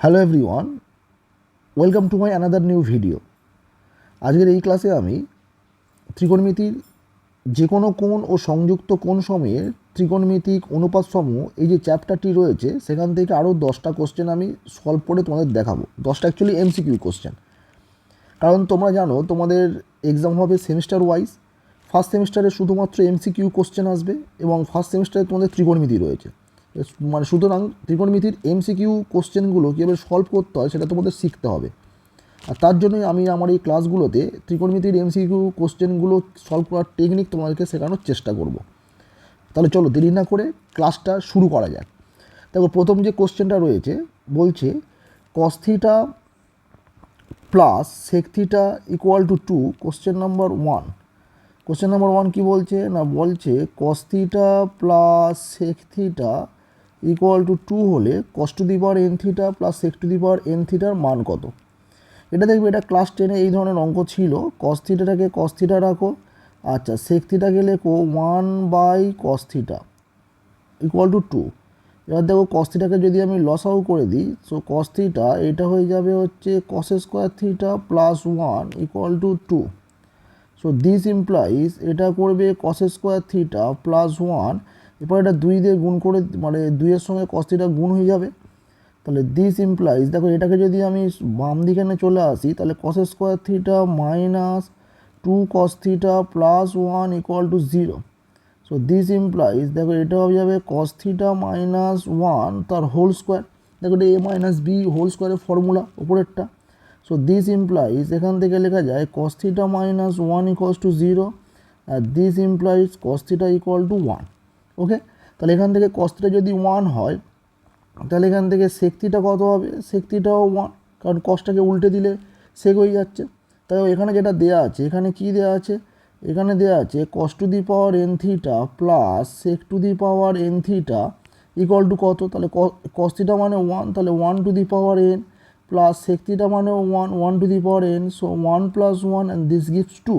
Hello everyone, welcome to my another new video. আজকের এই ক্লাসে আমি ত্রিকোণমিতির যে কোনো কোণ ও সংযুক্ত কোণ সমূহের ত্রিকোণমিতিক অনুপাত সমূহ এই যে চ্যাপ্টারটি রয়েছে সেখান থেকে আরও 10টা কোশ্চেন আমি সলভ করে তোমাদের দেখাবো। 10টা অ্যাকচুয়ালি এমসিকিউ কোশ্চেন, কারণ তোমরা জানো তোমাদের এক্সাম হবে সেমিস্টার ওয়াইজ। ফার্স্ট সেমিস্টারে শুধুমাত্র এমসিকিউ কোশ্চেন আসবে এবং ফার্স্ট সেমিস্টারে তোমাদের ত্রিকোণমিতি রয়েছে, মানে সুতরাং ত্রিকোণমিতির এমসিকিউ কোশ্চেনগুলো কীভাবে সলভ করতে হয় সেটা তোমাদের শিখতে হবে। আর তার জন্যই আমি আমার এই ক্লাসগুলোতে ত্রিকোণমিতির এমসিকিউ কোশ্চেনগুলো সলভ করার টেকনিক তোমাদেরকে শেখানোর চেষ্টা করব। তাহলে চলো দেরি না করে ক্লাসটা শুরু করা যাক। দেখো, প্রথম যে কোশ্চেনটা রয়েছে বলছে cos theta plus sec theta equal to 2। Question number one কী বলছে না, বলছে cos theta plus sec theta equal to 2 হলে cos to the power N theta plus sec to the power N থিটার মান কত। এটা দেখবে, এটা ক্লাস 10-এ এই ধরনের অঙ্ক ছিল। কস থিটাটাকে কস থিটা রাখো, আচ্ছা সেক থিটাকে লেখো 1/cos থিটা ইকুয়াল টু 2। এবার দেখো কস থিটাকে যদি আমি লসাউ করে দিই, সো কস থিটা এটা হয়ে যাবে হচ্ছে কস square theta plus 1 equal to 2। So this implies এটা করবে কস স্কোয়ার থিটা প্লাস 1, এরপর এটা 2 দিয়ে গুণ করে, মানে 2-এর সঙ্গে কস থিটা গুণ হয়ে যাবে। তাহলে দিস ইমপ্লাইজ, দেখো এটাকে যদি আমি বাম দিকে নিয়ে চলে আসি তাহলে কস square theta minus 2 cos theta plus 1 equal to 0। So this implies, দেখো এটা হয়ে যাবে কস থিটা মাইনাস 1 তার হোল স্কোয়ার। দেখো এটা এ মাইনাস বি হোল স্কোয়ারের ফর্মুলা উপরেরটা। সো দিস ইমপ্লাইজ এখান থেকে লেখা যায় cos theta minus 1 equals to 0, আর this implies cos theta equal to 1। Okay, তাহলে এখান থেকে কস থিটা যদি 1 হয় তাহলে এখান থেকে সেক থিটা কত হবে, সেক থিটাও 1, কারণ কসটাকে উল্টে দিলে সেক হয়ে যাচ্ছে। তাই এখানে যেটা দেওয়া আছে, এখানে কি দেওয়া আছে, এখানে দেওয়া আছে cos to the power N theta plus sec to the power N theta equal to কত, তাহলে কস থিটা মানে 1, তাহলে 1 to the power N plus sec theta মানেও 1 to the power N, so 1 plus 1 and this gives 2।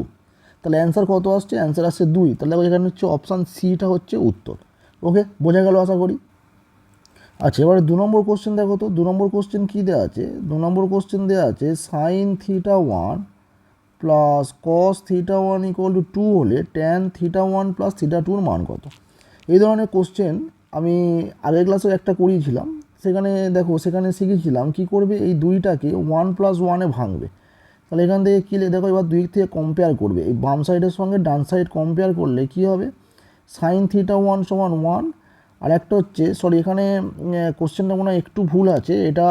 তাহলে answer কত আসছে, answer আসছে 2। তাহলে এখানে হচ্ছে অপশান সিটা হচ্ছে উত্তর। ওকে, বোঝা গেল আশা করি। আচ্ছা, এবারে 2 নম্বর কোশ্চেন দেখো তো। 2 নম্বর কোশ্চেন কী দেওয়া আছে, 2 নম্বর কোশ্চেন দেওয়া আছে sine theta 1 plus cos theta 1 equal to 2 হলে ট্যান থিটা 1 প্লাস থিটা 2-র মান কত। এই ধরনের কোশ্চেন আমি আগের ক্লাসে একটা করিয়েছিলাম। সেখানে দেখো, সেখানে শিখেছিলাম কী করবে, এই দুইটাকে 1 প্লাস 1-এ ভাঙবে। তাহলে এখান থেকে কী, দেখো এবার দুই থেকে কম্পেয়ার করবে, এই বাম সাইডের সঙ্গে ডান সাইড কম্পেয়ার করলে কী হবে, সাইন থিটা 1 সমান 1। আর একটা হচ্ছে, সরি এখানে কোশ্চেনটা মনে হয় একটু ভুল আছে, এটা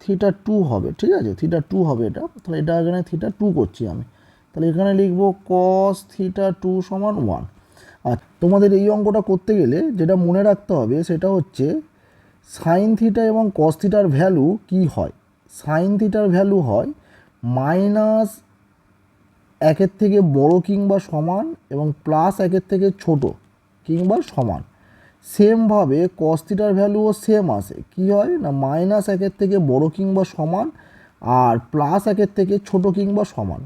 থিটা 2 হবে, ঠিক আছে থিটা 2 হবে এটা। তাহলে এটা এখানে থিটা 2 করছি আমি, তাহলে এখানে লিখব কস থিটা 2 সমান 1। আর তোমাদের এই অঙ্কটা করতে গেলে যেটা মনে রাখতে হবে সেটা হচ্ছে সাইন থিটা এবং কস থিটার ভ্যালু কী হয়। সাইন থিটার ভ্যালু হয় মাইনাস 1-এর থেকে বড় কিংবা সমান এবং প্লাস 1-এর থেকে ছোট কিংবা সমান। সেমভাবে কস থিটার ভ্যালুও সেম আসে, কী হয় না মাইনাস 1-এর থেকে বড় কিংবা সমান আর প্লাস 1-এর থেকে ছোট কিংবা সমান।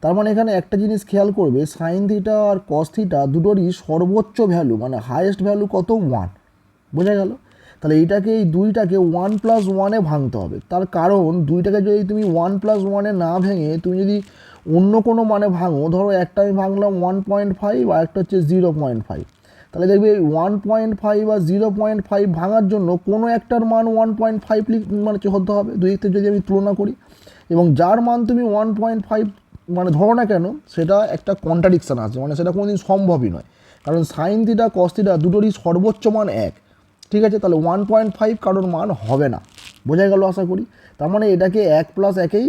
তার মানে এখানে একটা জিনিস খেয়াল করবে, সাইন থিটা আর কস থিটা দুটোরই সর্বোচ্চ ভ্যালু মানে হাইয়েস্ট ভ্যালু কত, 1। বোঝা গেল। তাহলে এইটাকে, এই দুইটাকে 1 প্লাস 1-এ ভাঙতে হবে। তার কারণ দুইটাকে যদি তুমি 1 প্লাস 1-এ না ভেঙে তুমি যদি অন্য কোনো মানে ভাঙো, ধরো একটা আমি ভাঙলাম 1.5 আর একটা হচ্ছে 0.5, তাহলে দেখবে 1.5 আর 0.5 ভাঙার জন্য কোনো একটার মান 1.5 মানে হতে হবে, দুই থেকে যদি আমি তুলনা করি। এবং যার মান তুমি 1.5 মানে ধরো না কেন, সেটা একটা কন্ট্রাডিকশান আছে, মানে সেটা কোনোদিন সম্ভবই নয়। কারণ সাইন থিটা কস থিটা দুটোরই সর্বোচ্চ মান 1, ঠিক আছে। তাহলে 1.5 কারোর মান হবে না। বোঝা গেল আশা করি। তার মানে এটাকে 1 প্লাস 1-এই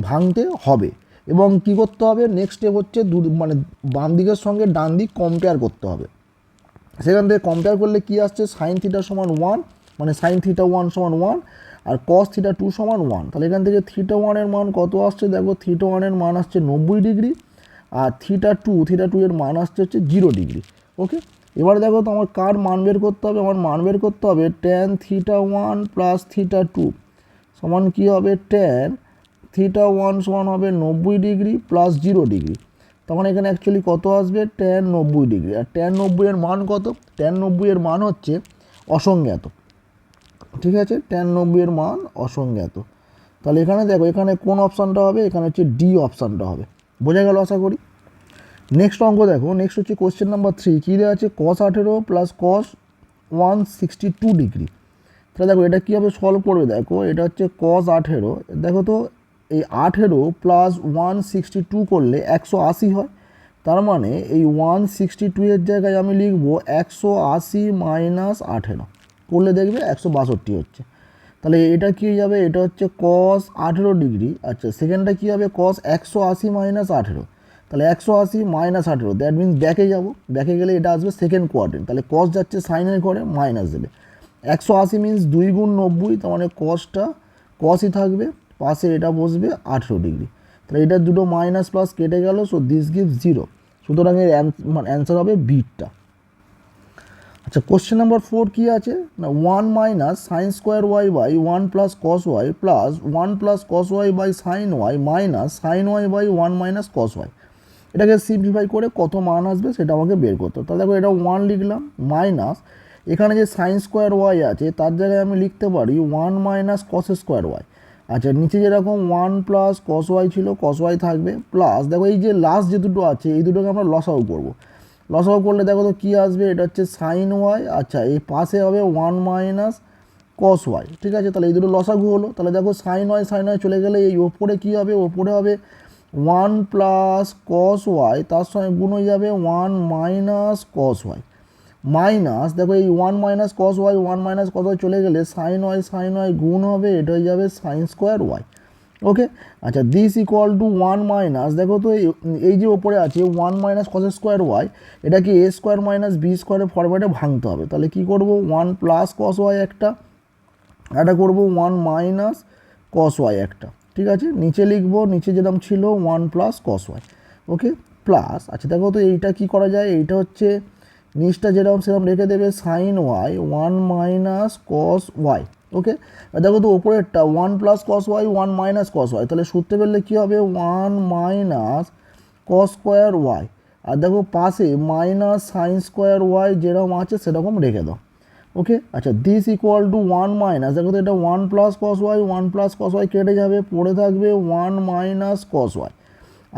ভাঙতে হবে। এবং কী করতে হবে, নেক্সট স্টেপ হচ্ছে মানে বাম দিকের সঙ্গে ডান দিক কম্পেয়ার করতে হবে। সেখান থেকে কম্পেয়ার করলে কী আসছে, সাইন থিটা সমান 1, মানে সাইন থিটা 1 সমান 1 আর কস থিটা 2 সমান 1। তাহলে এখান থেকে থিটা 1-এর মান কত আসছে, দেখো থিটা 1-এর মান আসছে 90 ডিগ্রি আর থিটা 2-এর মান আসছে হচ্ছে 0 ডিগ্রি। ওকে, এবারে দেখো তো আমার কার মান বের করতে হবে, আমার মান বের করতে হবে ট্যান থিটা 1 প্লাস থিটা 2 সমান কী হবে, ট্যান থিটা 1 সমান হবে 90 ডিগ্রি প্লাস 0 ডিগ্রি। তখন এখানে অ্যাকচুয়ালি কত আসবে, ট্যান 90 ডিগ্রি। আর ট্যান 90-এর মান কত, ট্যান 90-এর মান হচ্ছে অসংজ্ঞাত। ঠিক আছে, tan 90 এর মান অসংজ্ঞাত। তাহলে এখানে দেখো এখানে কোন অপশানটা হবে, এখানে হচ্ছে ডি অপশানটা হবে। বোঝা গেল আশা করি। নেক্সট অঙ্ক দেখো, নেক্সট হচ্ছে কোশ্চেন নাম্বার 3। কী দেওয়া আছে, cos 18 প্লাস cos 162 ডিগ্রি। তাহলে দেখো এটা কীভাবে সলভ করবে, দেখো এটা হচ্ছে cos 18, দেখো তো এই 18 প্লাস 162 করলে 180 হয়। তার মানে এই 162 এর জায়গায় আমি লিখব 180 মাইনাস 18, করলে দেখবে 162 হচ্ছে। তাহলে এটা কী যাবে, এটা হচ্ছে cos 18 ডিগ্রি। আচ্ছা, সেকেন্ডটা কী হবে, cos 180 মাইনাস 18। তাহলে 180 মাইনাস 18, দ্যাট মিনস ব্যাকে যাব, ব্যাকে গেলে এটা আসবে সেকেন্ড কোয়াড্রেন্ট। তাহলে cos যাচ্ছে সাইনের ঘরে, মাইনাস দেবে। 180 মিনস 2 গুণ 90, তার মানে cosটা cosই থাকবে, পাশে এটা বসবে 18 ডিগ্রি। তাহলে এটা দুটো মাইনাস প্লাস কেটে গেল, সো দিস গিভস 0। সুতরাং এর অ্যান্সার হবে বিটটা। আচ্ছা, কোশ্চেন নাম্বার 4 কী আছে না, 1 minus sine square Y by 1 plus cos Y plus 1 plus cos Y by sine Y minus sine Y by 1 minus cos Y. এটাকে সিম্পলিফাই করে কত মান আসবে সেটা আমাকে বের করতে। তাহলে দেখো এটা 1 লিখলাম, মাইনাস এখানে যে সাইন স্কোয়ার ওয়াই আছে তার জায়গায় আমি লিখতে পারি 1 মাইনাস কস স্কোয়ার ওয়াই। আচ্ছা, নিচে যেরকম 1 প্লাস কস ওয়াই ছিল, কস ওয়াই থাকবে, প্লাস দেখো এই যে লাস্ট যে দুটো আছে এই দুটোকে আমরা লসাগু করবো। লসাগু করলে দেখো তো কী আসবে, এটা হচ্ছে সাইন ওয়াই। আচ্ছা, এই পাশে হবে 1 মাইনাস কস ওয়াই। ঠিক আছে, তাহলে এই দুটো লসাগু হলো। তাহলে দেখো সাইন ওয়াই চলে গেলে এই ওপরে কী হবে, ওপরে হবে 1 প্লাস কস ওয়াই, তার সঙ্গে গুণ হয়ে যাবে 1 মাইনাস কস ওয়াই, মাইনাস দেখো এই 1 minus cos Y 1 minus cos Y চলে গেলে সাইন ওয়াই গুণ হবে, এটা হয়ে যাবে সাইন স্কোয়ার ওয়াই। ওকে। আচ্ছা, দিস ইকুয়াল টু 1 মাইনাস, দেখো তো এই যে ওপরে আছে 1 মাইনাস কস স্কোয়ার ওয়াই, এটাকে এ স্কোয়ার মাইনাস বি স্কোয়ারের ফরম্যাটে ভাঙতে হবে। তাহলে কী করবো, 1 প্লাস কস ওয়াই একটা করবো 1 মাইনাস কস ওয়াই একটা। ঠিক আছে, নিচে লিখবো, নিচে যেরকম ছিল 1 প্লাস কস ওয়াই। ওকে, প্লাস। আচ্ছা, দেখো তো এইটা কী করা যায়, এইটা হচ্ছে নিচটা যেরকম সেরকম রেখে দেবে sine Y 1 minus cos Y. Okay, দেখো তো ওপরেরটা 1 plus cos Y 1 minus cos Y, তাহলে সূত্রে ফেললে কী হবে 1 মাইনাস কস স্কোয়ার ওয়াই, আর দেখো পাশে মাইনাস সাইন স্কোয়ার ওয়াই যেরকম আছে সেরকম রেখে দাও। ওকে। আচ্ছা, দিস ইকুয়াল টু 1 মাইনাস, দেখো তো এটা 1 প্লাস কস ওয়াই কেটে যাবে, পড়ে থাকবে 1 মাইনাস কস ওয়াই।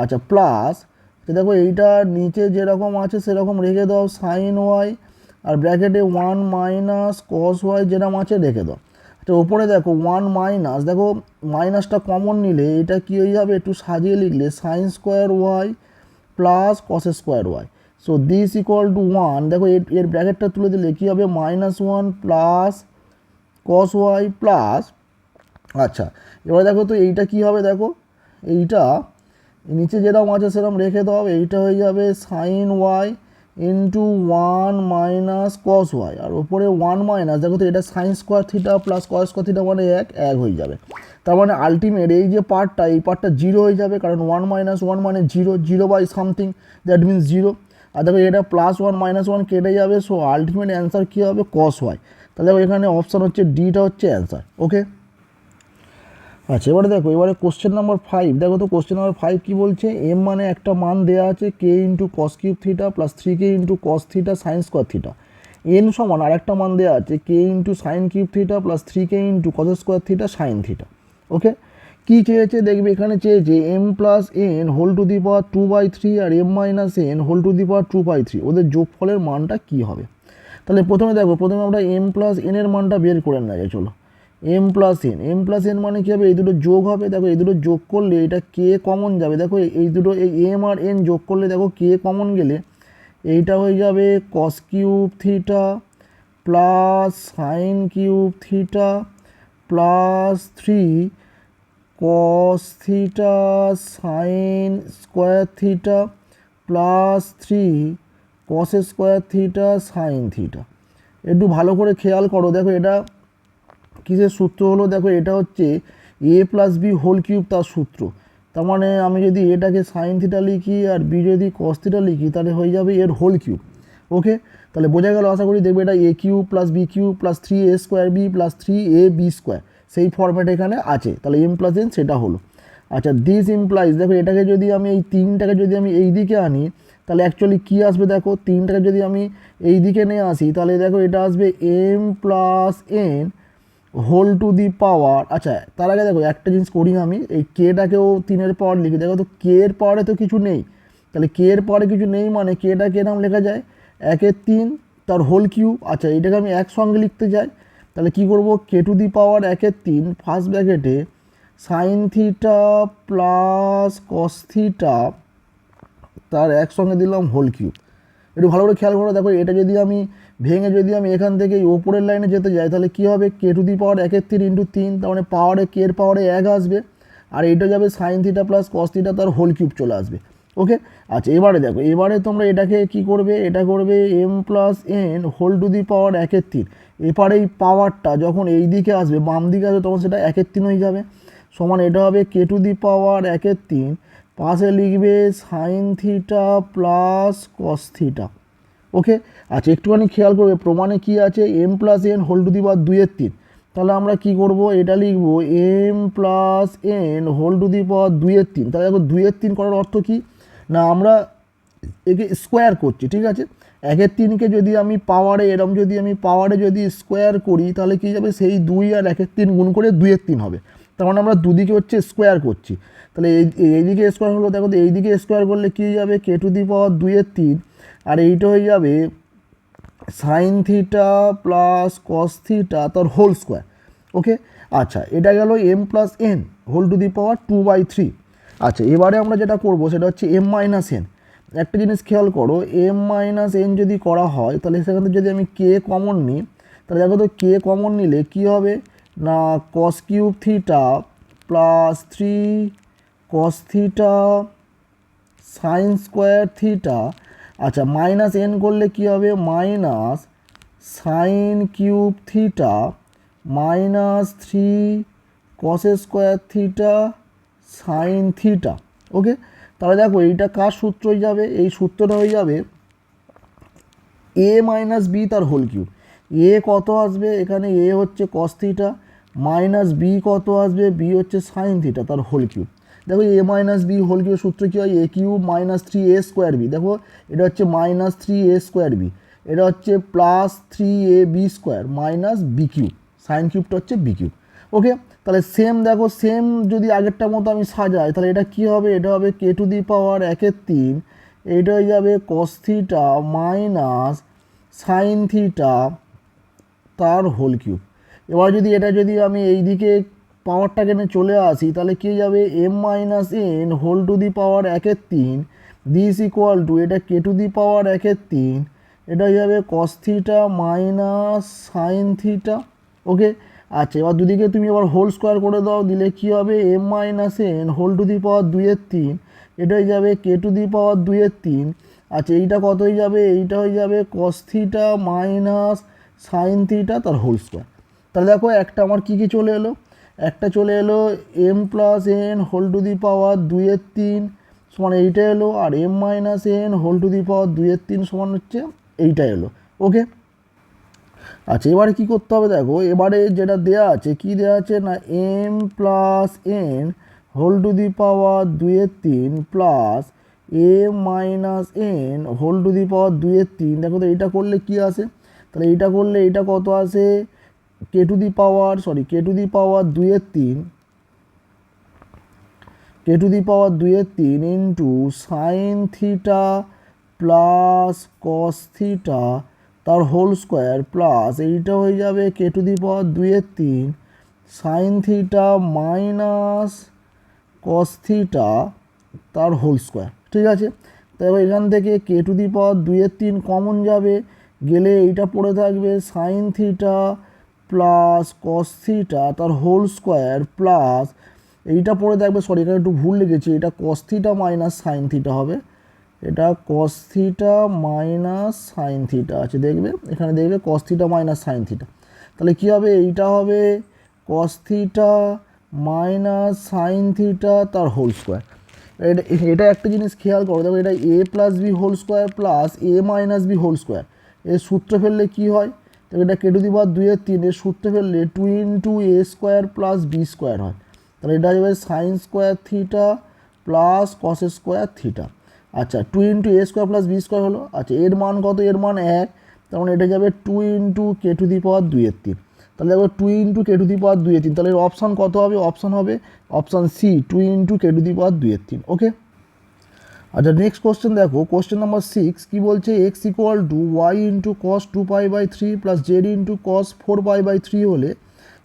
আচ্ছা, প্লাস দেখো এইটা নিচে যেরকম আছে সেরকম রেখে দাও সাইন ওয়াই, আর ব্র্যাকেটে 1 মাইনাস কস ওয়াই যেরকম আছে রেখে দাও। আচ্ছা, ওপরে দেখো 1 মাইনাস, দেখো মাইনাসটা কমন নিলে এটা কী হয়ে যাবে, একটু সাজিয়ে লিখলে sine square Y plus cos square Y. So this equal to 1, দেখো এর ব্র্যাকেটটা তুলে দিলে কী হবে, -1 প্লাস কস ওয়াই প্লাস। আচ্ছা, এবার দেখো তো এইটা কী হবে, দেখো এইটা নিচে যেরকম আছে সেরকম রেখে দাও, এইটা হয়ে যাবে sine Y into 1 minus cos Y, আর ওপরে 1 মাইনাস, দেখো তো এটা sine square theta plus cos square theta মানে এক হয়ে যাবে। তার মানে আলটিমেট এই যে পার্টটা, এই পার্টটা 0 হয়ে যাবে, কারণ 1 মাইনাস 1 মানে 0 বাই সামথিং, দ্যাট মিনস 0। আর দেখো এটা প্লাস 1 মাইনাস 1 কেটে যাবে, সো আলটিমেট অ্যান্সার কী হবে, কস ওয়াই। তাহলে এখানে অপশান হচ্ছে ডিটা হচ্ছে অ্যান্সার। ওকে। আচ্ছা, এবারে দেখো, এবারে কোশ্চেন নাম্বার 5, দেখো তো কোশ্চেন নাম্বার 5 কী বলছে, এম মানে একটা মান দেওয়া আছে K into cos cube theta plus 3k into cos theta sine square theta. N সমান আর একটা মান দেওয়া আছে K into sine cube theta plus 3k into cos square theta sine theta. Okay, কী চেয়েছে দেখবে, এখানে চেয়েছে M plus N whole to the power 2/3 আর M minus N whole to the power 2/3, ওদের যোগফলের মানটা কী হবে। তাহলে প্রথমে দেখো, প্রথমে আমরা এম প্লাস এনের মানটা বের করে নেওয়া যায়। চলো, এম প্লাস এন মানে কী হবে, এই দুটো যোগ হবে। দেখো এই দুটো যোগ করলে এটা কে কমন যাবে, দেখো এই দুটো এই এম আর এন যোগ করলে দেখো কে কমন গেলে এইটা হয়ে যাবে কস cube theta plus sign cube theta plus 3 cos theta sine square theta plus 3 cos square theta sine theta. একটু ভালো করে খেয়াল করো, দেখো এটা কিসের সূত্র হলো, দেখো এটা হচ্ছে এ প্লাস বি হোল কিউব তার সূত্র। তার মানে আমি যদি এটাকে সাইন থিটা লিখি আর বি যদি কস থিটা লিখি তাহলে হয়ে যাবে এর হোল কিউব। ওকে, তাহলে বোঝা গেল আশা করি। দেখবে এটা A cube plus B cube plus 3a square B plus 3ab square, সেই ফরম্যাট এখানে আছে। তাহলে এম প্লাস এন সেটা হলো। আচ্ছা, দিস ইমপ্লাইজ, দেখো এটাকে যদি আমি এই 3টাকে যদি আমি এই দিকে আনি তাহলে অ্যাকচুয়ালি কী আসবে, দেখো 3টাকে যদি আমি এই দিকে নিয়ে আসি তাহলে দেখো এটা আসবে M plus N whole to the power, আচ্ছা তার আগে দেখো একটা জিনিস করি আমি, এই কেটাকেও 3-এর পাওয়ার লিখি। দেখো তো কে এর পাওয়ারে তো কিছু নেই, তাহলে কে এর পাওয়ারে কিছু নেই মানে কেটাকে এরকম লেখা যায় 1/3 তার হোল কিউব। আচ্ছা এটাকে আমি একসঙ্গে লিখতে চাই, তাহলে কি করব, K to the power 1/3 first ব্র্যাকেটে sine theta plus cos theta তার একসঙ্গে দিলাম হোল কিউব। একটু ভালো করে খেয়াল করে দেখো, এটা যদি আমি ভেঙে যদি আমি এখান থেকে এই ওপরের লাইনে যেতে যাই তাহলে কী হবে, কে টু দি পাওয়ার 1/3 ইন্টু 3, তার মানে পাওয়ারে কে এর পাওয়ারে 1 আসবে, আর এটা যাবে sine theta plus cos theta তার হোল কিউব চলে আসবে। ওকে, আচ্ছা এবারে দেখো, এবারে তোমরা এটাকে কি করবে, এটা করবে M plus N whole to the power 1/3। এবারে এই পাওয়ারটা যখন এই দিকে আসবে, বাম দিকে আসবে, তখন সেটা 1/3 হয়ে যাবে, সমান এটা হবে কে টু দি পাওয়ার 1/3, পাশে লিখবে sine theta plus cos theta. Okay, আচ্ছা একটুখানি খেয়াল করবে প্রমাণে কি আছে, M plus N whole to the power 2/3, তাহলে আমরা কি করব, এটা লিখব M plus N whole to the power 2/3। তাহলে দেখো 2/3 করার অর্থ কি না, আমরা একে স্কোয়ার করছি, ঠিক আছে। 1/3কে যদি আমি পাওয়ারে এরম যদি আমি পাওয়ারে যদি স্কোয়ার করি তাহলে কী যাবে, সেই 2 আর 1/3 গুণ করে 2/3 হবে, তার মানে আমরা দুদিকে হচ্ছে স্কোয়ার করছি। তাহলে এইদিকে স্কোয়ার হলো, দেখো তো এইদিকে স্কোয়ার করলে কী যাবে, কে টু দি পাওয়ার 2/3, আর এইটা হয়ে যাবে sine theta plus cos theta তার হোল স্কোয়ার। ওকে, আচ্ছা এটা গেল M plus N whole to the power 2/3। আচ্ছা এবারে আমরা যেটা করব সেটা হচ্ছে এম মাইনাস এন। একটা জিনিস খেয়াল করো, এম মাইনাস এন যদি করা হয় তাহলে সেখান থেকে যদি আমি কে কমন নিই, তাহলে দেখো তো কে কমন নিলে কী হবে না, cos cube theta plus 3 cos theta sine square theta. আচ্ছা মাইনাস এন করলে কী হবে, minus sine cube theta minus 3 cos square theta sine theta. Okay, তাহলে দেখো এইটা কার সূত্র হয়ে যাবে, এই সূত্রটা হয়ে যাবে এ মাইনাস বি তার হোল কিউব। এ কত আসবে, এখানে এ হচ্ছে কস থিটা, মাইনাস বি কত আসবে, বি হচ্ছে সাইন থিটা তার হোল কিউব। দেখো A minus B whole cube সূত্র কী হয়, A cube minus 3a square B. দেখো এটা হচ্ছে মাইনাস 3a স্কোয়ার বি, এটা হচ্ছে plus 3ab square minus B cube, sine কিউবটা হচ্ছে বি কিউব। ওকে, তাহলে সেম দেখো, সেম যদি আগেরটার মতো আমি সাজাই তাহলে এটা কী হবে, এটা হবে কে টু দি পাওয়ার 1/3, এইটা হয়ে যাবে cos theta minus sine theta তার হোল কিউব। এবার যদি এটা যদি আমি এই দিকে পাওয়ারটাকে নিয়ে চলে আসি তাহলে কী যাবে, M minus N whole to the power 1/3 this equal to এটা কে টু দি পাওয়ার 1/3, এটা হয়ে যাবে cos theta minus sine theta. Okay, আচ্ছা এবার দুদিকে তুমি এবার হোল স্কোয়ার করে দাও, দিলে কী হবে, M minus N whole to the power 2/3, এটা হয়ে যাবে কে টু দি পাওয়ার 2/3। আচ্ছা এইটা কত হয়ে যাবে, এইটা হয়ে যাবে cos theta minus sine theta তার হোল স্কোয়ার। তাহলে দেখো একটা আমার কী কী চলে এলো, একটা চলে এলো M plus N whole to the power 2/3 সমান এইটা এলো, আর M minus N whole to the power 2/3 সমান হচ্ছে এইটা এলো। ওকে, আচ্ছা এবারে কী করতে হবে, দেখো এবারে যেটা দেয়া আছে, কি দেয়া আছে না, M plus N whole to the power 2/3 plus A minus N whole to the power 2/3। দেখো তো এইটা করলে কি আসে, তাহলে এইটা করলে এইটা কত আসে, K to the power 2/3, K to the power 2/3 into sine theta plus cos theta তার হোল স্কোয়ার প্লাস এইটা হয়ে যাবে K to the power 2/3 sine theta minus cos theta তার হোল স্কোয়ার। ঠিক আছে, তো এবার এখান থেকে কে টু দি পাওয়ার 2/3 কমন যাবে, গেলে এইটা পড়ে থাকবে sine theta plus cos theta তার হোল স্কোয়ার প্লাস এইটা পড়ে থাকবে, সরি এখানে একটু ভুল লিখেছি, এটা cos theta minus sine theta হবে, এটা cos theta minus sine theta আছে, দেখবে এখানে দেখবে cos theta minus sine theta. তাহলে কী হবে, এইটা হবে cos theta minus sine theta তার হোল স্কোয়ার। এটা একটা জিনিস খেয়াল করো, দেখো এটা A plus B whole square plus A minus B whole square, এর সূত্র ফেললে কী হয়, তো এটা কে টু দি পাওয়ার 2/3 এর সূত্র ফেললে 2 ইন্টু এ স্কোয়ার প্লাস বি স্কোয়ার হয়, তাহলে এটা যাবে sign square theta plus cos square theta. আচ্ছা 2 ইন্টু এ স্কোয়ার প্লাস বি স্কোয়ার হলো, আচ্ছা এর মান কত, এর মান 1, তার মানে এটা যাবে 2 into K to the power 2/3। তাহলে দেখো 2 into K to the power 2/3, তাহলে এর অপশান কত হবে? অপশান হবে option C 2 into K to the power 2/3। Okay, আচ্ছা নেক্সট কোশ্চেন দেখো, কোশ্চেন নাম্বার 6 কি বলছে, X equal to Y into cos 2π/3 plus Z into cos 4π/3 হলে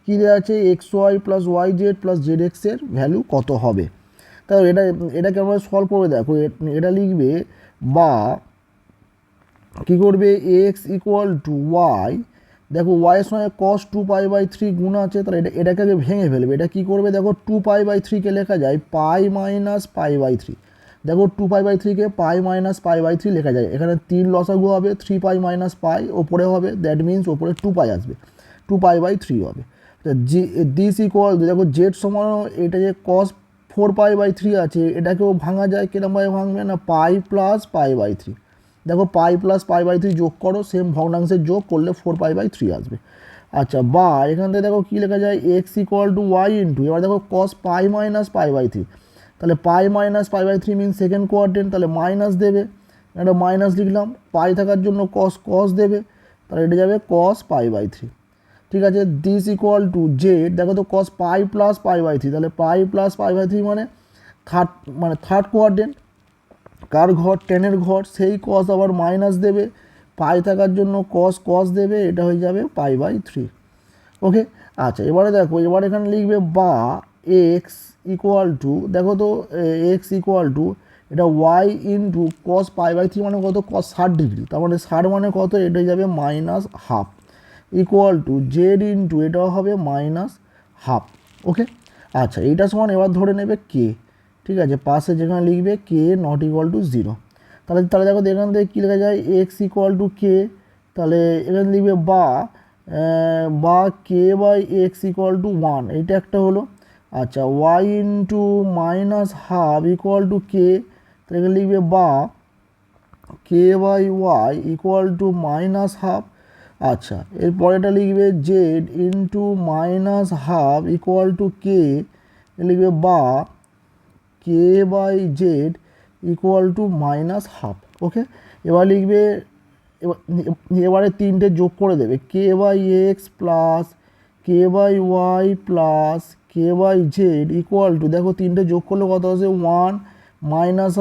কী দেওয়া আছে, X Y plus Y Z plus Z এক্সের ভ্যালু কত হবে? তাহলে এটাকে আমরা সলভ করে দেখো, এটা লিখবে বা কী করবে, এক্স ইকুয়াল টু ওয়াই, দেখো ওয়াইয়ের সঙ্গে কস 2π/3 গুণ আছে, তাহলে এটাকে আগে ভেঙে ফেলবে। এটা কী করবে, দেখো 2π/3কে লেখা যায় পাই মাইনাস π/3, দেখো 2π/3কে পাই মাইনাস π/3 লেখা যায়। এখানে 3 লসাগু হবে, 3π মাইনাস পাই ওপরে হবে, দ্যাট মিনস ওপরে 2π আসবে, 2π/3 হবে। দিস ইকুয়াল, দেখো জেড সমান এটা যে কস 4π/3 আছে, এটাকেও ভাঙা যায়, কিরমভাবে ভাঙবে না, পাই প্লাস π/3, দেখো পাই প্লাস π/3 যোগ করো, সেম ভগ্নাংশের যোগ করলে 4π/3 আসবে। আচ্ছা, বা এখান থেকে দেখো কী লেখা যায়, X equal to Y into, এবার দেখো কস পাই মাইনাস π/3, তাহলে pi minus π/3 mean second quadrant, তাহলে মাইনাস দেবে, এটা মাইনাস লিখলাম, পাই থাকার জন্য কস দেবে, তাহলে এটা যাবে কস π/3। ঠিক আছে, দিস ইকুয়াল টু জেড, দেখো তো কস পাই প্লাস π/3, তাহলে পাই প্লাস π/3 মানে থার্ড কোয়াড্রেন্ট, কার ঘর, 10-এর ঘর, সেই কস আবার মাইনাস দেবে, পাই থাকার জন্য কস দেবে, এটা হয়ে যাবে π/3। ওকে, আচ্ছা এবারে দেখো, এবার এখানে লিখবে বা এক্স ইকুয়াল টু, দেখো তো এক্স ইকুয়াল টু এটা ওয়াই ইন্টু কস π/3 মানে কত, কস 60 ডিগ্রি, তার মানে 60 মানে কত, এটা হয়ে যাবে minus half, equal to Z into এটাও হবে মাইনাস হাফ। ওকে, আচ্ছা এইটা সমান এবার ধরে নেবে কে, ঠিক আছে, পাশে যেখানে লিখবে কে নট ইকুয়াল টু 0, তাহলে দেখো এখান থেকে কী লেখা যায়, এক্স ইকুয়াল টু কে, তাহলে এখানে লিখবে বা K by X equal to 1, এইটা একটা হলো। আচ্ছা, Y into minus half equal to K, তাহলে এখানে লিখবে বা K by Y equal to minus half. আচ্ছা, এরপরেটা লিখবে Z into minus half equal to K, লিখবে বা K by Z equal to minus half. Okay, এবার লিখবে, এবারে তিনটে যোগ করে দেবে, K by X plus K by Y plus K by Z equal two, দেখো তিনটে যোগ করলে কত আসবে, 1 মাইনাস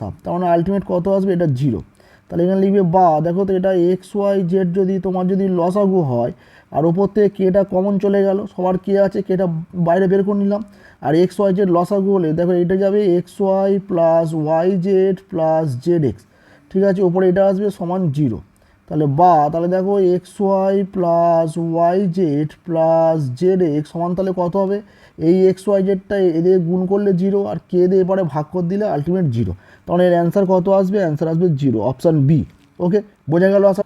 হাফ, তার মানে আলটিমেট কত আসবে, এটা 0। তাহলে এখানে লিখবে বা, দেখো তো এটা এক্স ওয়াই জেড যদি তোমার যদি লসাগু হয়, আর ওপর থেকে কেটা কমন চলে গেল, সবার কে আছে, কেটা বাইরে বের করে নিলাম, আর এক্স ওয়াই জেড লসাগু হলে দেখো এটা যাবে X Y plus Y Z plus Z X, ঠিক আছে, ওপরে এটা আসবে সমান 0। তাহলে দেখো X Y plus Y Z plus Z X সমান তাহলে কত হবে, এই এক্স ওয়াই জেডটা এদের গুণ করলে 0, আর কে দিয়ে এবারে ভাগ করে দিলে আলটিমেট 0, তখন এর অ্যান্সার কত আসবে, অ্যান্সার আসবে 0, অপশান বি। ওকে, বোঝা গেল আশা।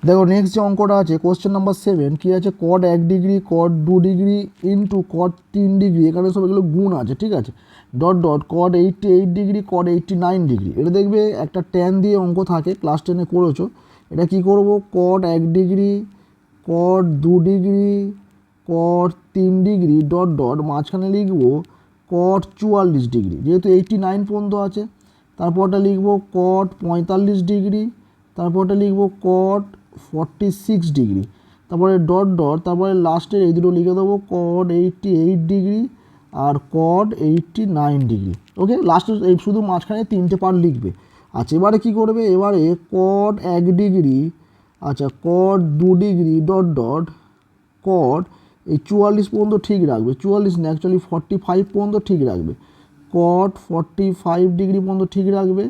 দেখো নেক্সট যে অঙ্কটা আছে, কোশ্চেন নাম্বার 7 কী আছে, কট 1 ডিগ্রি, কট 2 ডিগ্রি ইন্টু কট 3 ডিগ্রি, এখানে সব এগুলো গুণ আছে, ঠিক আছে, কট 88 ডিগ্রি, কট 89 ডিগ্রি। এটা দেখবে একটা ট্যান দিয়ে অঙ্ক থাকে, ক্লাস 10-এ করেছো। এটা কি করব, কট 1 ডিগ্রি, কট 2 ডিগ্রি, কট 3 ডিগ্রি, মাঝখানে লিখবো কট 44 ডিগ্রি, যেহেতু 89 পর্যন্ত আছে। তারপরটা লিখবো কট 45 ডিগ্রি, তারপরটা লিখবো কট 46 ডিগ্রি, তারপরে তারপরে লাস্টের এই দুটো লিখে দেবো কট 88 ডিগ্রি আর কট 89 ডিগ্রি। ওকে, লাস্টের এই শুধু মাঝখানে 3টে পার্ট লিখবে। আচ্ছা, এবারে কী করবে, এবারে কট 1 ডিগ্রি, আচ্ছা কট 2 ডিগ্রি কট এই 44 পর্যন্ত ঠিক রাখবে, 44 না অ্যাকচুয়ালি 45 পর্যন্ত ঠিক রাখবে, কট 45 ডিগ্রি পর্যন্ত ঠিক রাখবে।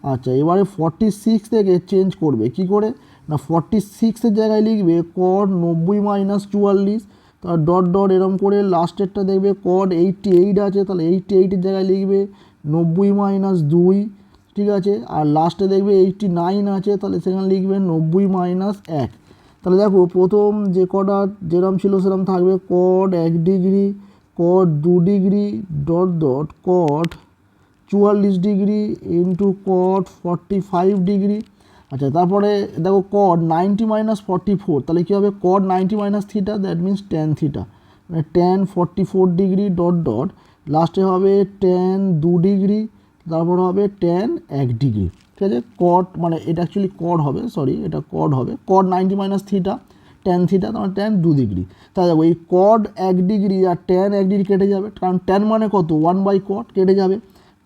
আচ্ছা, এবারে 46 থেকে চেঞ্জ করবে, কি করে না 46-এর জায়গায় লিখবে কট 90 মাইনাস 44, তার এরম করে লাস্টেরটা দেখবে কট 88 আছে, তাহলে 88-এর জায়গায় লিখবে 90 মাইনাস 2, ঠিক আছে, আর লাস্টে দেখবে 89 আছে, তাহলে সেখানে লিখবে 90 মাইনাস 1। তাহলে দেখো প্রথম যে কটা যেরম ছিল সেরম থাকবে, কট 1 ডিগ্রি, কট 2 ডিগ্রি কট 44 ডিগ্রি ইন্টু কট 45 ডিগ্রি। আচ্ছা, তারপরে দেখো কট 90 মাইনাস 44, তাহলে কী হবে, কট 90 minus theta, that means tan theta, মানে ট্যান 44 ডিগ্রি লাস্টে হবে ট্যান 2 ডিগ্রি, তারপর হবে ট্যান 1 ডিগ্রি, ঠিক আছে। কট মানে এটা অ্যাকচুয়ালি কট হবে, সরি এটা কট হবে, কট 90 মাইনাস থিটা ট্যান থিটা, তার মানে ট্যান 2 ডিগ্রি। তাহলে দেখো এই কড 1 ডিগ্রি আর ট্যান 1 ডিগ্রি কেটে যাবে, কারণ ট্যান মানে কত 1/cot কেটে যাবে,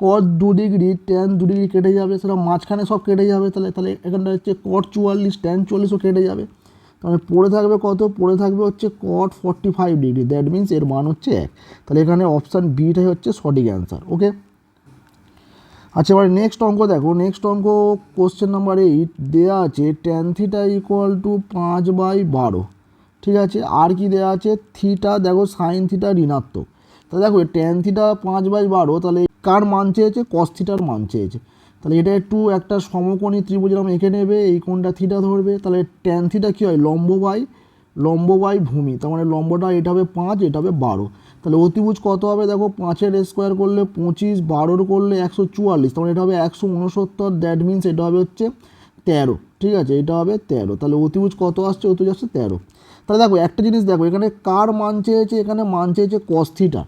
কট 2 ডিগ্রি ট্যান 2 ডিগ্রি কেটে যাবে, সেটা মাঝখানে সব কেটে যাবে। তাহলে এখানটা হচ্ছে কট 44 ট্যান 40ও কেটে যাবে, তাহলে পড়ে থাকবে কত, পড়ে থাকবে হচ্ছে কট 45 ডিগ্রি। দ্যাট মিনস এর মান হচ্ছে 1। তাহলে এখানে অপশান বিটাই হচ্ছে সঠিক অ্যান্সার। ওকে, আচ্ছা এবার নেক্সট অঙ্ক দেখো। নেক্সট অঙ্ক কোশ্চেন নাম্বার 8 দেওয়া আছে ট্যান থিটা ইকুয়াল টু 5/12। ঠিক আছে, আর কি দেওয়া আছে, থিটা দেখো সাইন থিটা ঋণাত্মক। তাহলে দেখো ট্যান থিটা 5/12, তাহলে কার মান চেয়েছে, কস থিটার মান চেয়েছে। তাহলে এটা একটু একটা সমকোণী ত্রিভুজ এরকম এঁকে নেবে, এই কোণটা থিটা ধরবে। তাহলে ট্যান থিটা কী হয়, লম্ব বাই ভূমি, তার মানে লম্বটা এটা হবে 5, এটা হবে 12। তাহলে অতিভুজ কত হবে, দেখো 5-এর স্কোয়ার করলে 25, 12-র করলে 144, তাহলে এটা হবে 169। দ্যাট মিনস এটা হবে হচ্ছে 13। ঠিক আছে, এটা হবে 13। তাহলে অতিভুজ কত আসছে, অতিভুজ আসছে 13। তাহলে দেখো একটা জিনিস দেখো, এখানে কার মান চেয়েছে, এখানে মান চেয়েছে কস থিটা।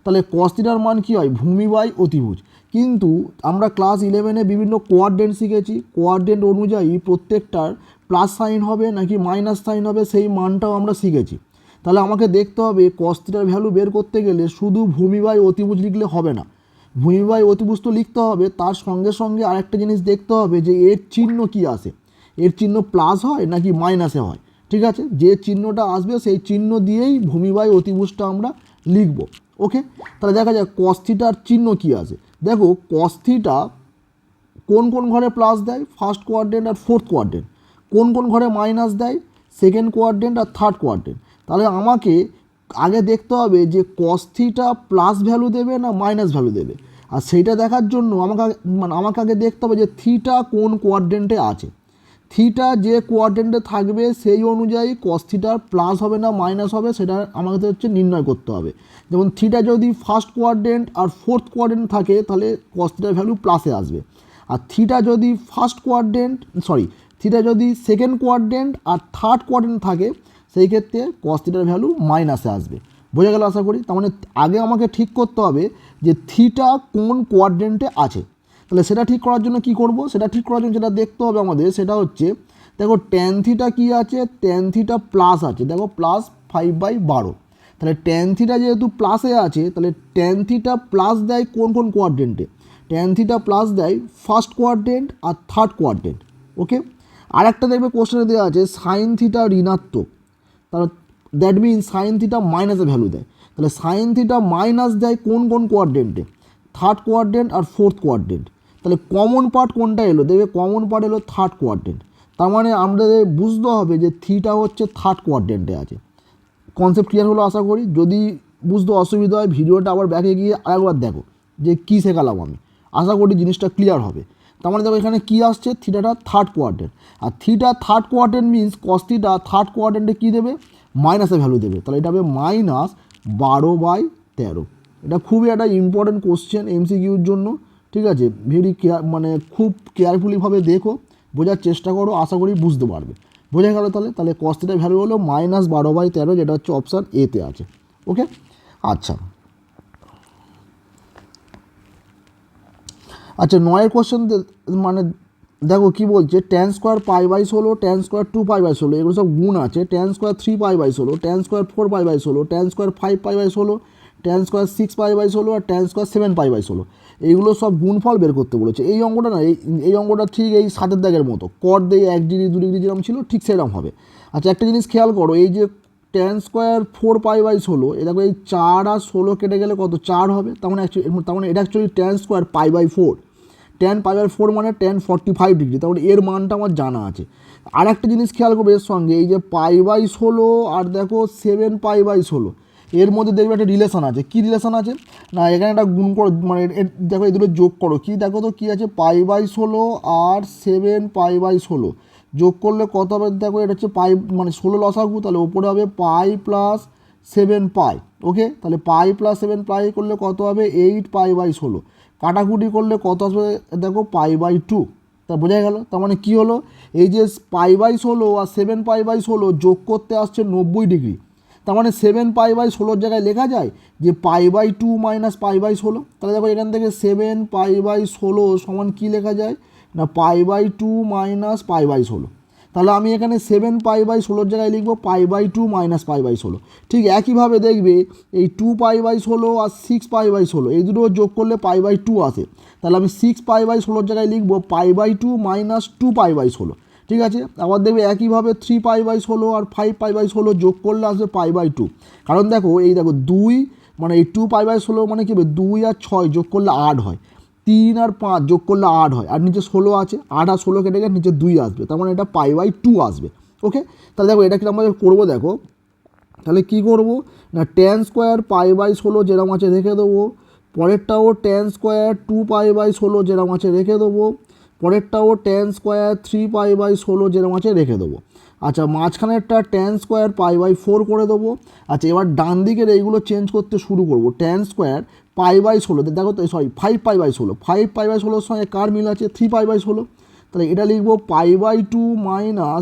তাহলে কস থিটার মান কী হয়, ভূমি বাই অতিভুজ। কিন্তু আমরা ক্লাস 11-এ বিভিন্ন কোয়াড্রেন্ট শিখেছি, কোয়াড্রেন্ট অনুযায়ী প্রত্যেকটার প্লাস সাইন হবে নাকি মাইনাস সাইন হবে, সেই মানটাও আমরা শিখেছি। তাহলে আমাকে দেখতে হবে কস থিটার ভ্যালু বের করতে গেলে শুধু ভূমি বাই অতিভুজ লিখলে হবে না, ভূমি বাই অতিভুজ তো লিখতে হবে, তার সঙ্গে সঙ্গে আরেকটা জিনিস দেখতে হবে যে এর চিহ্ন কি আসে, এর চিহ্ন প্লাস হয় নাকি মাইনাসে হয়। ঠিক আছে, যে চিহ্নটা আসবে সেই চিহ্ন দিয়েই ভূমি বাই অতিভুজটা আমরা লিখব। ওকে, তাহলে দেখা যায় কস থিটার চিহ্ন কি আছে। দেখো কস থিটা কোন কোন ঘরে প্লাস দেয়, ফার্স্ট কোয়াড্রেন্ট আর ফোর্থ কোয়াড্রেন্ট। কোন কোন ঘরে মাইনাস দেয়, সেকেন্ড কোয়াড্রেন্ট আর থার্ড কোয়াড্রেন্ট। তাহলে আমাকে আগে দেখতে হবে যে কস থিটা প্লাস ভ্যালু দেবে না মাইনাস ভ্যালু দেবে, আর সেইটা দেখার জন্য আমাকে আগে দেখতে হবে যে থিটা কোন কোয়াড্রেন্টে আছে। থিটা যে কোয়াড্রেন্টে থাকবে সেই অনুযায়ী কস থিটার প্লাস হবে না মাইনাস হবে, সেটা আমাদের হচ্ছে নির্ণয় করতে হবে। যেমন থিটা যদি ফার্স্ট কোয়াড্রেন্ট আর ফোর্থ কোয়াড্রেন্ট থাকে তাহলে কস থিটার ভ্যালু প্লাসে আসবে, আর থিটা যদি থিটা যদি সেকেন্ড কোয়াড্রেন্ট আর থার্ড কোয়াড্রেন্ট থাকে সেই ক্ষেত্রে কস থিটার ভ্যালু মাইনাসে আসবে। বোঝা গেল আশা করি। তার মানে আগে আমাকে ঠিক করতে হবে যে থিটা কোন কোয়াড্রেন্টে আছে। তাহলে সেটা ঠিক করার জন্য কি করব, সেটা ঠিক করার জন্য যেটা দেখতে হবে আমাদের সেটা হচ্ছে, দেখো ট্যান থিটা কী আছে, ট্যান থিটা প্লাস আছে, দেখো প্লাস 5/12। তাহলে ট্যান থিটা যেহেতু প্লাসে আছে, তাহলে ট্যান থিটা প্লাস দেয় কোন কোন কোয়াড্রেন্টে, ট্যান থিটা প্লাস দেয় ফার্স্ট কোয়াড্রেন্ট আর থার্ড কোয়াড্রেন্ট। ওকে, আর একটা দেখবে কোশ্চেনে দেওয়া আছে সাইন থিটা ঋণাত্মক, তাহলে দ্যাট মিন সাইন থিটা মাইনাসে ভ্যালু দেয়। তাহলে সাইন থিটা মাইনাস দেয় কোন কোন কোয়াড্রেন্টে, থার্ড কোয়াড্রেন্ট আর ফোর্থ কোয়াড্রেন্ট। তাহলে কমন পার্ট কোনটা এলো, দেখবে কমন পার্ট এলো থার্ড কোয়াড্রেন্ট। তার মানে আমাদের বুঝতে হবে যে থিটা হচ্ছে থার্ড কোয়াড্রেন্টে আছে। কনসেপ্ট ক্লিয়ার হলো আশা করি। যদি বুঝতে অসুবিধা হয় ভিডিওটা আবার ব্যাকে গিয়ে আরেকবার দেখো যে কী শেখালাম আমি, আশা করি জিনিসটা ক্লিয়ার হবে। তার মানে দেখো এখানে কী আসছে, থিটাটা থার্ড কোয়াড্রেন্ট, আর theta third quadrant means cos theta third কোয়াড্রেন্টে কী দেবে, মাইনাসে ভ্যালু দেবে। তাহলে এটা হবে -12/13। এটা খুবই একটা ইম্পর্টেন্ট কোশ্চেন এমসিকিউর জন্য। ঠিক আছে, খুব কেয়ারফুলিভাবে দেখো, বোঝার চেষ্টা করো, আশা করি বুঝতে পারবে। বোঝা গেল তাহলে কস থিটার ভ্যালু হলো -12/13, যেটা হচ্ছে অপশান এতে আছে। ওকে, আচ্ছা 9-এর কোশ্চেন মানে দেখো কী বলছে, ট্যান স্কোয়ার π/16, ট্যান স্কোয়ার 2π/16, এগুলো সব গুণ আছে। Tan square 3π/16, tan square 4π/16, tan square 5π/16, tan square 6π/16 আর ট্যান স্কোয়ার 7π/16, এইগুলো সব গুণফল বের করতে বলেছে। এই অঙ্কটা না, এই অঙ্কটা ঠিক এই 7-এর দাগের মতো, কর দিয়ে 1 ডিগ্রি 2 ডিগ্রি যেরকম ছিল ঠিক সেরকম হবে। আচ্ছা একটা জিনিস খেয়াল করো, এই যে ট্যান স্কোয়ার 4π/16, এ দেখো এই 4 আর 16 কেটে গেলে কত, 4 হবে। তার মানে এটা অ্যাকচুয়ালি ট্যান স্কোয়ার π/4, ট্যান π/4 মানে ট্যান 45 ডিগ্রি, তাহলে এর মানটা আমার জানা আছে। আর একটা জিনিস খেয়াল করবে এর সঙ্গে, এই যে π/16 আর দেখো 7π/16, এর মধ্যে দেখবে একটা রিলেশন আছে। কি রিলেশন আছে না, এখানে একটা গুণ করো, মানে দেখো এই দুটো যোগ করো, কি দেখো তো কী আছে, π/16 আর 7π/16 যোগ করলে কত হবে, দেখো এটা হচ্ছে পাই মানে 16 লসাগু, তাহলে ওপরে হবে π + 7π। ওকে, তাহলে π + 7π করলে কত হবে 8π/16, কাটাকুটি করলে কত আসবে দেখো π/2। তা বোঝা গেল। তার মানে কী হলো, এই যে π/16 আর 7π/16 যোগ করতে আসছে 90 ডিগ্রি। তার মানে 7π/16 জায়গায় লেখা যায় যে π/2 - π/16। তাহলে দেখো এখান থেকে 7π/16 সমান কী লেখা যায় না, π/2 - π/16। তাহলে আমি এখানে 7π/16 জায়গায় লিখব π/2 - π/16। ঠিক একইভাবে দেখবে এই 2π/16 আর 6π/16 এই দুটো যোগ করলে π/2 আসে, তাহলে আমি 6π/16 জায়গায় লিখব π/2 - 2π/16। ঠিক আছে, আবার দেখবে একইভাবে 3π/16 আর 5π/16 যোগ করলে আসবে π/2। কারণ দেখো এই দেখো 2 মানে এই 2π/16 মানে কী হবে, 2 আর 6 যোগ করলে 8 হয়, 3 আর 5 যোগ করলে 8 হয়, আর নিচে 16 আছে, 8 আর 16 কেটে গেলে নিচে 2 আসবে, তার মানে এটা π/2 আসবে। ওকে, তাহলে দেখো এটা কি আমরা করবো, দেখো তাহলে কি করব না tan² π/16 যেরকম আছে রেখে দেবো, পরেরটাও tan² 2π/16 যেরকম আছে রেখে দেবো, পরেরটাও tan² 3π/16 যেরকম আছে রেখে দেবো। আচ্ছা, মাঝখানেরটা tan² π/4 করে দেবো। আচ্ছা, এবার ডান দিকের এইগুলো চেঞ্জ করতে শুরু করবো। tan² π/16 দেখো তো, সরি 5π/16, 5π/16 সঙ্গে কার মিল আছে, 3π/16, তাহলে এটা লিখবো π/2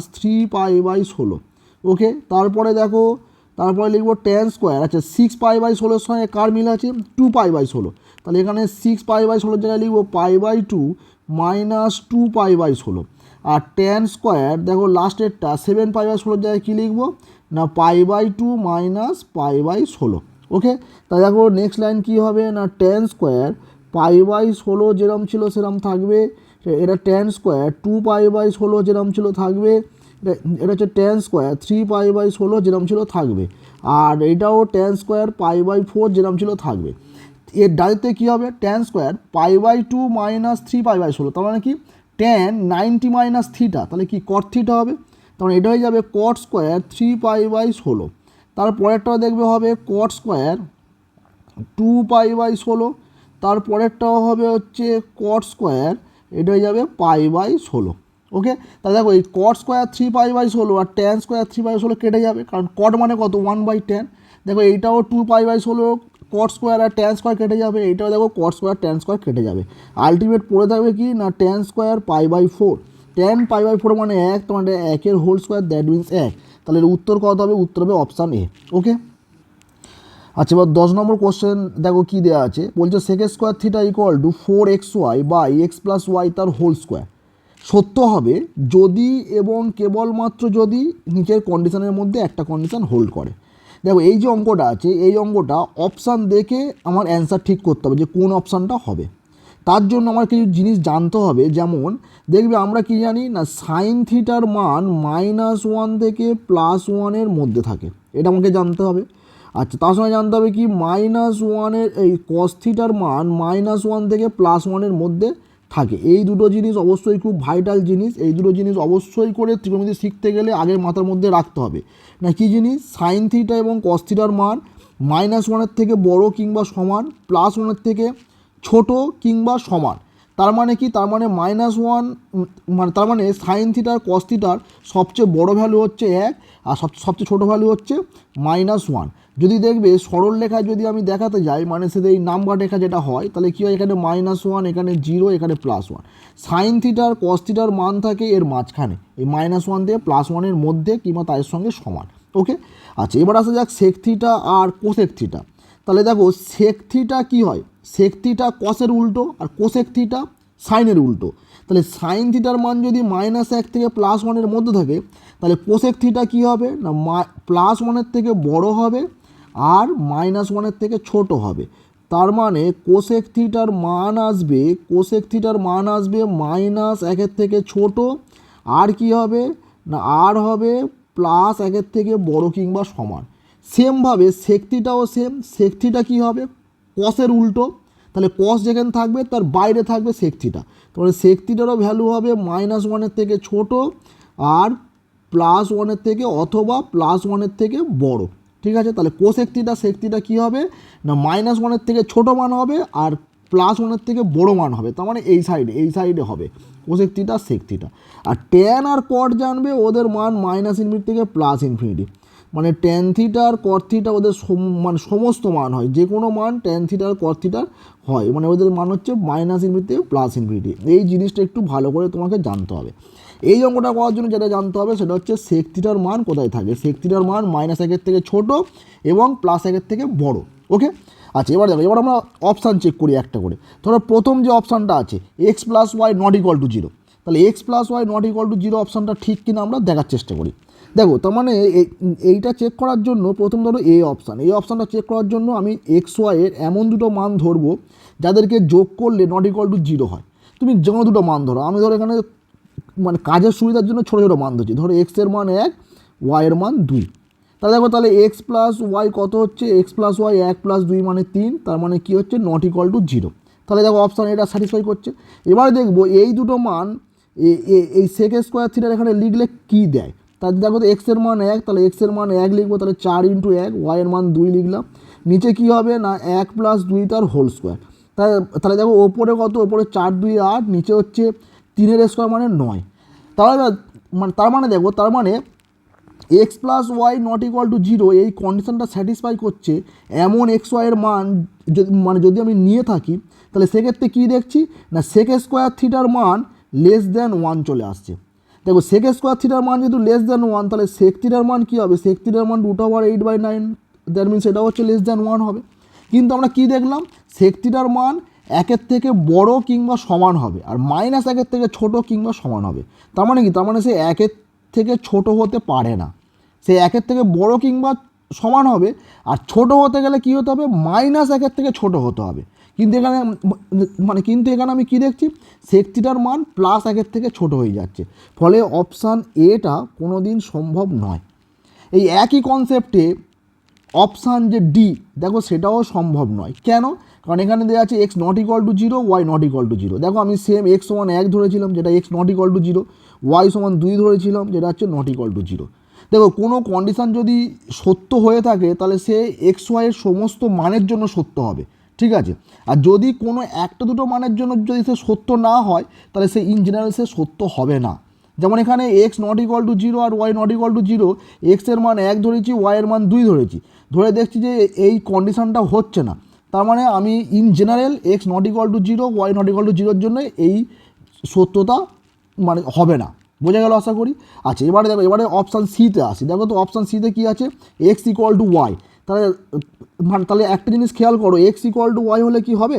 - 3π/16। ওকে, তারপরে দেখো তারপরে লিখবো tan², আচ্ছা 6π/16 সঙ্গে কার মিল আছে, 2π/16, তাহলে এখানে 6π/16 জায়গায় লিখবো π/2 - 2π/16। আর tan² দেখো লাস্টেরটা 7π/16 জায়গায় কী লিখবো না π/2 - π/16। ওকে, তাহলে দেখো নেক্সট লাইন কী হবে না tan² π/16 যেরকম ছিল সেরকম থাকবে, এটা tan² 2π/16 যেরকম ছিল থাকবে, এটা হচ্ছে tan² 3π/16 যেরকম ছিল থাকবে, আর এটাও tan² π/4 যেরকম ছিল থাকবে। এর ডাইরেক্টে কী হবে, tan² π/2 - 3π/16, তার মানে কি tan 90 - θ, তাহলে কি cot θ হবে, তার মানে এটা হয়ে যাবে cot² 3π/16। তারপরেরটাও দেখবে হবে cot² 2π/16, তারপরেরটাও হবে হচ্ছে cot², এটা হয়ে যাবে π/16। ওকে, তাহলে দেখো এই cot² 3π/16 আর tan² 3π/16 কেটে যাবে, কারণ cot মানে কত 1/tan। দেখো এইটাও 2π/16 cot² আর tan² কেটে যাবে, এইটাও দেখো cot² tan² কেটে যাবে। আলটিমেট পড়ে থাকবে কি না tan² π/4, tan π/4 মানে 1, তোমার 1-এর হোল স্কোয়ার, দ্যাট মিনস 1। তাহলে এর উত্তর কত হবে, উত্তর হবে অপশান এ। ওকে, আচ্ছা এবার 10 নম্বর কোশ্চেন দেখো কী দেওয়া আছে, বলছে sec² θ = 4xy/x + y তার হোল স্কোয়ার সত্য হবে যদি এবং কেবলমাত্র যদি নিচের কন্ডিশনের মধ্যে একটা কন্ডিশন হোল্ড করে। দেখো এই যে অঙ্কটা আছে, এই অঙ্কটা অপশান দেখে আমার অ্যান্সার ঠিক করতে হবে যে কোন অপশানটা হবে। তার জন্য আমার কিছু জিনিস জানতে হবে, যেমন দেখবে আমরা কি জানি না সাইন থিটার মান -1 থেকে +1 মধ্যে থাকে, এটা আমাকে জানতে হবে। আচ্ছা, তার সঙ্গে জানতে হবে কি -1 এই cos থিটার মান -1 থেকে +1 মধ্যে থাকে। এই দুটো জিনিস অবশ্যই খুব ভাইটাল জিনিস, এই দুটো জিনিস অবশ্যই করে ত্রিকোণমিতি শিখতে গেলে আগের মাথার মধ্যে রাখতে হবে। না কি জিনিস, সাইন থিটা এবং cos থিটার মান -1 থেকে বড় কিংবা সমান, +1 থেকে ছোট কিংবা সমান। তার মানে কি, তার মানে -1 মানে তার মানে সাইন থিটার cos থিটার সবচেয়ে বড় ভ্যালু হচ্ছে 1 আর সবচেয়ে ছোটো ভ্যালু হচ্ছে -1। যদি দেখবে সরল রেখায় যদি আমি দেখাতে যাই, মানে সেটা এই নাম্বার রেখা যেটা হয়, তাহলে কী হয়, এখানে -1, এখানে 0, এখানে +1। সাইন থিটার cos থিটার মান থাকে এর মাঝখানে, এই -1 থেকে +1 মধ্যে কিংবা তার সঙ্গে সমান। ওকে, আচ্ছা এবার আসা যাক সেক থিটা আর কোসেক থিটা। তাহলে দেখো সেক থিটা কী হয়, সেক থিটা কসের উল্টো আর কোসেক থিটা সাইনের উল্টো। তাহলে সাইন থিটার মান যদি -1 থেকে +1 মধ্যে থাকে, তাহলে কোসেক থিটা কী হবে না +1 থেকে বড় হবে আর -1 থেকে ছোট হবে। তার মানে কোসেক থিটার মান আসবে, কোসেক থিটার মান আসবে -1 থেকে ছোট, আর কি হবে না আর হবে +1 থেকে বড় কিংবা সমান। সেমভাবে সেক থিটাও সেম, সেক থিটা কী হবে কসের উল্টো, তাহলে কস যেখানে থাকবে তার বাইরে থাকবে সেক থিটা, তাহলে সেক থিটারও ভ্যালু হবে -1 থেকে ছোট আর +1 থেকে অথবা +1 থেকে বড়। ঠিক আছে, তাহলে কোসেক থিটা সেক থিটা কী হবে না -1 থেকে ছোট মান হবে আর +1 থেকে বড় মান হবে, তার মানে এই সাইডে হবে কোসেক থিটা সেক থিটা। আর ট্যান আর কট জানবে ওদের মান -∞ থেকে +∞, মানে ট্যান থিটা আর কট থিটা ওদের মানে সমস্ত মান হয়, যে কোনো মান ট্যান থিটা আর কট থিটার হয়, মানে ওদের মান হচ্ছে -∞ থেকে +∞। এই জিনিসটা একটু ভালো করে তোমাকে জানতে হবে। এই অঙ্কটা করার জন্য যেটা জানতে হবে সেটা হচ্ছে সেক থিটার মান কোথায় থাকে, সেক থিটার মান -1 থেকে ছোট এবং +1 থেকে বড়। ওকে, আচ্ছা এবার দেখো, এবার আমরা অপশান চেক করি একটা করে। ধরো প্রথম যে অপশানটা আছে x + y ≠ 0, তাহলে X plus Y not equal to zero অপশানটা ঠিক কিনা আমরা দেখার চেষ্টা করি। দেখো তার মানে এইটা চেক করার জন্য প্রথম ধরো এই অপশানটা চেক করার জন্য আমি এক্স ওয়াইয়ের এমন দুটো মান ধরবো যাদেরকে যোগ করলে নট ইকুয়াল টু জিরো হয়। তুমি যে কোনো দুটো মান ধরো, আমি ধরো এখানে মানে কাজের সুবিধার জন্য ছোটো ছোটো মান ধরছি, ধরো এক্সের মান 1, ওয়াইয়ের মান 2। তাহলে দেখো তাহলে এক্স প্লাস ওয়াই কত হচ্ছে, এক্স প্লাস ওয়াই 1 + 2 মানে 3, তার মানে কী হচ্ছে নট ইকুয়াল টু জিরো। তাহলে দেখো অপশান এটা স্যাটিসফাই করছে। এবারে দেখবো এই দুটো মান এই সেক স্কোয়ার থিটার এখানে লিখলে কী দেয়। তাহলে দেখো তো এক্সের মান 1, তাহলে এক্সের মান 1 লিখবো, তাহলে 4 × 1, ওয়াইয়ের মান 2 লিখলাম। নিচে কী হবে না 1 + 2 তার হোল স্কোয়ার। তাহলে দেখো ওপরে কত, ওপরে 4 × 2 = 8, নিচে হচ্ছে 3 এর স্কোয়ার মানে 9। তার মানে দেখো তার মানে X plus Y not equal to zero এই কন্ডিশনটা স্যাটিসফাই করছে এমন এক্স ওয়াইয়ের মান যদি আমি নিয়ে থাকি, তাহলে সেক্ষেত্রে কী দেখছি না সেক স্কোয়ার থিটার মান লেস দ্যান 1 চলে আসছে। দেখো সেক স্কোয়ার থিটার মান যেহেতু লেস দ্যান 1, তাহলে সেক থিটার মান কী হবে, সেক থিটার মান √8/9, দ্যাট মিনস এটা হচ্ছে লেস দ্যান 1 হবে। কিন্তু আমরা কী দেখলাম, সেক থিটার মান 1-এর থেকে বড় কিংবা সমান হবে, আর -1-এর থেকে ছোট কিংবা সমান হবে। তার মানে কি, তার মানে সে 1-এর থেকে ছোট হতে পারে না, সে 1-এর থেকে বড় কিংবা সমান হবে। আর ছোট হতে গেলে কী হতে হবে, -1-এর থেকে ছোট হতে হবে। কিন্তু এখানে আমি কী দেখছি, সেক থিটার মান +1-এর থেকে ছোট হয়ে যাচ্ছে, ফলে অপশান এটা কোনো দিন সম্ভব নয়। এই একই কনসেপ্টে অপশান যে ডি দেখো সেটাও সম্ভব নয়। কেন, কারণ এখানে দেওয়া আছে X not equal to zero, Y not equal to zero. দেখো আমি সেম এক্স সমান 1 ধরেছিলাম, যেটা X not equal to zero, Y সমান 2 ধরেছিলাম, যেটা হচ্ছে নট ইকুয়াল টু জিরো। দেখো কোনো কন্ডিশান যদি সত্য হয়ে থাকে তাহলে সে এক্স ওয়াইয়ের সমস্ত মানের জন্য সত্য হবে, ঠিক আছে। আর যদি কোনো একটা দুটো মানের জন্য যদি সে সত্য না হয়, তাহলে সে ইন জেনারেল সে সত্য হবে না। যেমন এখানে X not equal to zero আর Y not equal to zero, এক্সের মান 1 ধরেছি, ওয়াইয়ের মান 2 ধরেছি, ধরে দেখছি যে এই কন্ডিশানটা হচ্ছে না। তার মানে আমি in general X not equal to zero, Y not equal to জিরোর জন্য এই সত্যতা মানে হবে না। বোঝা গেল আশা করি। আচ্ছা এবারে দেখো, এবারে অপশান সিতে আসি। দেখো তো অপশান সিতে কী আছে, এক্স ইকুয়াল টু ওয়াই। তাহলে একটা জিনিস খেয়াল করো, এক্স ইকুয়াল টু ওয়াই হলে কি হবে,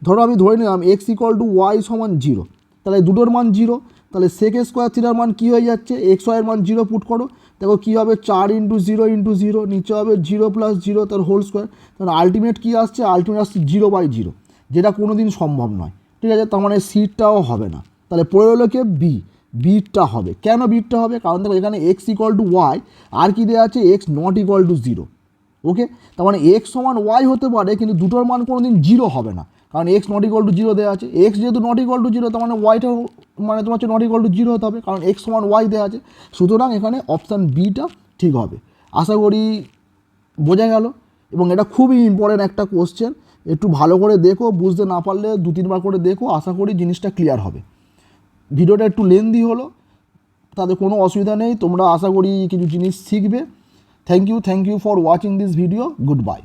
ধরো আমি ধরে নিলাম এক্স ইকুয়াল টু ওয়াই সমান 0, তাহলে দুটোর মান 0, তাহলে সেক স্কোয়ার থিটার মান কী হয়ে যাচ্ছে, এক্স ওয়াইয়ের মান 0 পুট করো, দেখো কী হবে 4 × 0 × 0, নিচে হবে 0 + 0 তার হোল স্কোয়ার। তাহলে আলটিমেট কী আসছে, আলটিমেট আসছে 0/0, যেটা কোনো দিন সম্ভব নয়, ঠিক আছে। তার মানে সিটটাও হবে না। তাহলে পড়ে হলো কে বিটটা হবে। কেন বিটটা হবে, কারণ দেখো এখানে এক্স ইকুয়াল টু ওয়াই আর কি দেওয়া আছে, X not equal to zero. Okay, তার মানে এক্স সমান ওয়াই হতে পারে, কিন্তু দুটোর মান কোনো দিন 0 হবে না, কারণ x not equal to zero দেওয়া আছে। এক্স যেহেতু নট ইকুয়াল টু জিরো, তার মানে ওয়াইটা মানে তোমার হচ্ছে নট ইকুয়াল টু জিরো হতে হবে, কারণ এক্স সমান ওয়াই দেওয়া আছে। সুতরাং এখানে অপশান বিটা ঠিক হবে। আশা করি বোঝা গেল। এবং এটা খুবই ইম্পর্টেন্ট একটা কোশ্চেন, একটু ভালো করে দেখো, বুঝতে না পারলে 2-3 বার করে দেখো, আশা করি জিনিসটা ক্লিয়ার হবে। ভিডিওটা একটু লেন্দি হলো, তাতে কোনো অসুবিধা নেই, তোমরা আশা করি কিছু জিনিস শিখবে। Thank you for watching this video, good by.